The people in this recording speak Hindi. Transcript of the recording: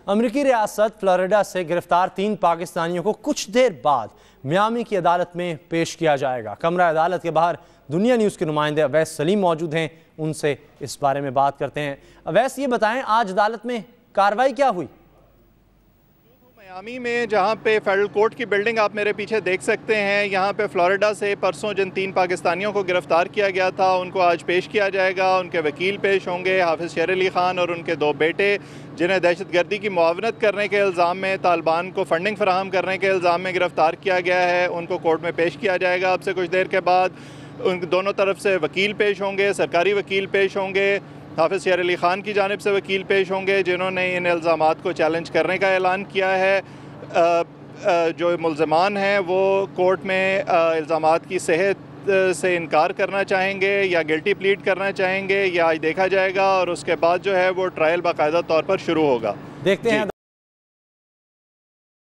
अमेरिकी रियासत फ्लोरिडा से गिरफ्तार 3 पाकिस्तानियों को कुछ देर बाद मियामी की अदालत में पेश किया जाएगा। कमरा अदालत के बाहर दुनिया न्यूज़ के नुमाइंदे अवैस सलीम मौजूद हैं, उनसे इस बारे में बात करते हैं। अवैस, ये बताएं, आज अदालत में कार्रवाई क्या हुई? मियामी में जहां पे फेडरल कोर्ट की बिल्डिंग आप मेरे पीछे देख सकते हैं, यहां पे फ्लोरिडा से परसों जिन 3 पाकिस्तानियों को गिरफ्तार किया गया था उनको आज पेश किया जाएगा। उनके वकील पेश होंगे, हाफिज़ शेर अली ख़ान और उनके 2 बेटे, जिन्हें दहशतगर्दी की मुआवनत करने के इल्ज़ाम में, तालिबान को फंडिंग फराहम करने के इल्ज़ाम में गिरफ्तार किया गया है। उनको कोर्ट में पेश किया जाएगा। अब से कुछ देर के बाद उन दोनों तरफ से वकील पेश होंगे, सरकारी वकील पेश होंगे, हाफिज़ शेर अली ख़ान की जानिब से वकील पेश होंगे जिन्होंने इन इल्ज़ामात को चैलेंज करने का ऐलान किया है। जो मुल्ज़मान हैं वो कोर्ट में इल्ज़ामात की सेहत से इनकार करना चाहेंगे या गिल्टी प्लीड करना चाहेंगे, या आज देखा जाएगा और उसके बाद जो है वो ट्रायल बाकायदा तौर पर शुरू होगा। देखते हैं।